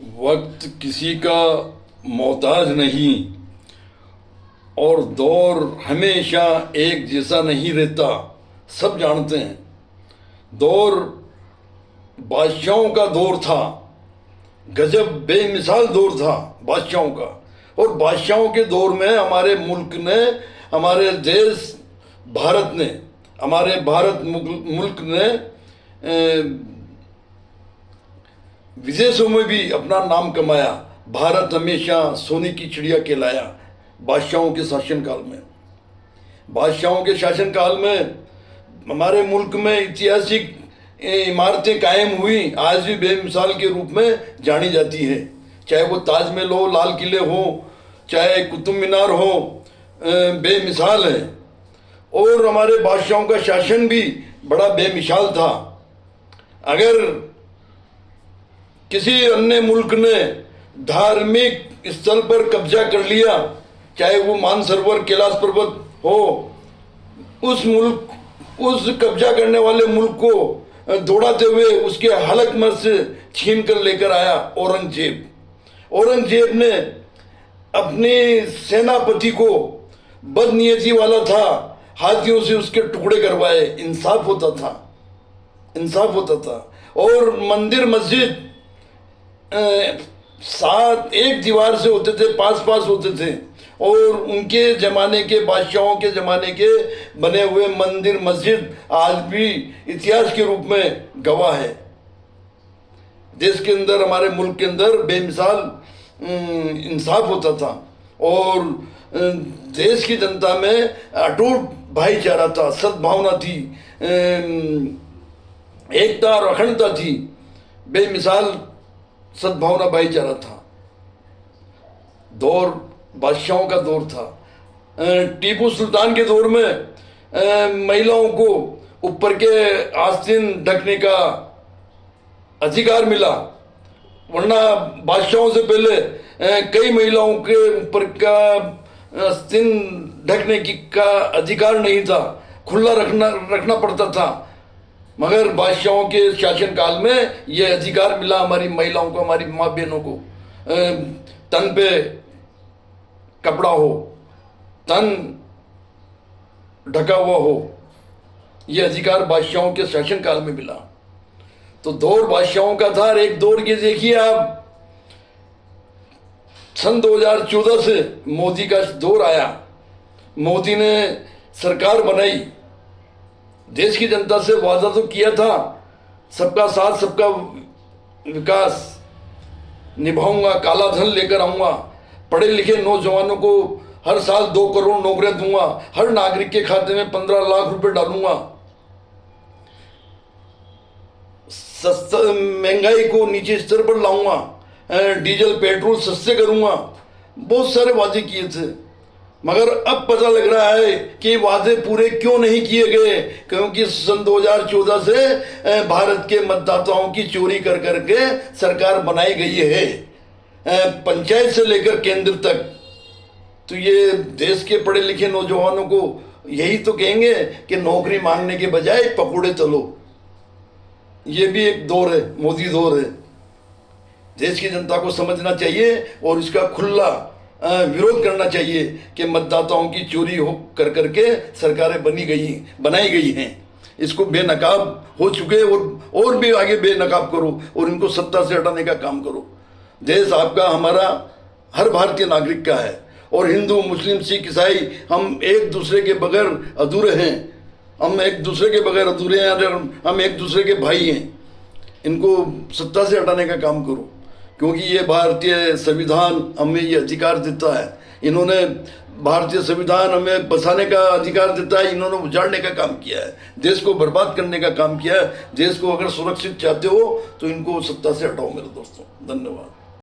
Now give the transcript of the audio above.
वक्त किसी का मोहताज नहीं और दौर हमेशा एक जैसा नहीं रहता, सब जानते हैं। दौर बादशाहों का दौर था, गजब बेमिसाल दौर था बादशाहों का। और बादशाहों के दौर में हमारे मुल्क ने, हमारे देश भारत ने, हमारे भारत मुल्क ने विदेशों में भी अपना नाम कमाया। भारत हमेशा सोने की चिड़िया कहलाया बादशाहों के शासनकाल में। बादशाहों के शासनकाल में हमारे मुल्क में ऐतिहासिक इमारतें कायम हुई, आज भी बेमिसाल के रूप में जानी जाती है। चाहे वो ताजमहल हो, लाल किले हो, चाहे कुतुब मीनार हो, बेमिसाल है। और हमारे बादशाहों का शासन भी बड़ा बेमिसाल था। अगर किसी अन्य मुल्क ने धार्मिक स्थल पर कब्जा कर लिया, चाहे वो मानसरोवर, कैलाश पर्वत हो, उस कब्जा करने वाले मुल्क को दौड़ाते हुए उसके हलक में से छीन कर लेकर आया औरंगजेब। औरंगजेब ने अपने सेनापति को, बदनीयती वाला था, हाथियों से उसके टुकड़े करवाए। इंसाफ होता था, इंसाफ होता था। और मंदिर मस्जिद साथ एक दीवार से होते थे, पास पास होते थे। और उनके ज़माने के, बादशाहों के ज़माने के बने हुए मंदिर मस्जिद आज भी इतिहास के रूप में गवाह है। देश के अंदर, हमारे मुल्क के अंदर बेमिसाल इंसाफ होता था और देश की जनता में अटूट भाईचारा था, सद्भावना थी, एकता और अखंडता थी। बेमिसाल सद्भावना, भाईचारा था। दौर बादशाहों का दौर था। टीपू सुल्तान के दौर में महिलाओं को ऊपर के आस्तीन ढकने का अधिकार मिला, वरना बादशाहों से पहले कई महिलाओं के ऊपर का आस्तीन ढकने का अधिकार नहीं था, खुला रखना पड़ता था। मगर बादशाहों के शासनकाल में यह अधिकार मिला हमारी महिलाओं को, हमारी माँ बहनों को। तन पे कपड़ा हो, तन ढका हुआ हो, यह अधिकार बादशाहों के शासनकाल में मिला। तो दौर बादशाहों का था। एक दौर के देखिए आप, सन 2014 से मोदी का दौर आया। मोदी ने सरकार बनाई, देश की जनता से वादा तो किया था, सबका साथ सबका विकास निभाऊंगा, काला धन लेकर आऊंगा, पढ़े लिखे नौजवानों को हर साल 2 करोड़ नौकरियां दूंगा, हर नागरिक के खाते में 15 लाख रुपए डालूंगा, सस्ता महंगाई को नीचे स्तर पर लाऊंगा, डीजल पेट्रोल सस्ते करूंगा। बहुत सारे वादे किए थे। मगर अब पता लग रहा है कि वादे पूरे क्यों नहीं किए गए, क्योंकि सन 2014 से भारत के मतदाताओं की चोरी कर करके सरकार बनाई गई है, पंचायत से लेकर केंद्र तक। तो ये देश के पढ़े लिखे नौजवानों को यही तो कहेंगे कि नौकरी मांगने के बजाय पकौड़े तलो। ये भी एक दौर है, मोदी दौर है। देश की जनता को समझना चाहिए और इसका खुला विरोध करना चाहिए कि मतदाताओं की चोरी हो कर करके सरकारें बनाई गई हैं। इसको बेनकाब हो चुके और भी आगे बेनकाब करो और इनको सत्ता से हटाने का काम करो। देश आपका, हमारा, हर भारतीय नागरिक का है। और हिंदू, मुस्लिम, सिख, ईसाई, हम एक दूसरे के बगैर अधूरे हैं। हम एक दूसरे के बगैर अधूरे हैं, हम एक दूसरे के भाई हैं। इनको सत्ता से हटाने का काम करो, क्योंकि ये भारतीय संविधान हमें ये अधिकार देता है। इन्होंने भारतीय संविधान हमें बसाने का अधिकार देता है, इन्होंने उजाड़ने का काम किया है, देश को बर्बाद करने का काम किया है। देश को अगर सुरक्षित चाहते हो तो इनको सत्ता से हटाओ मेरे दोस्तों। धन्यवाद।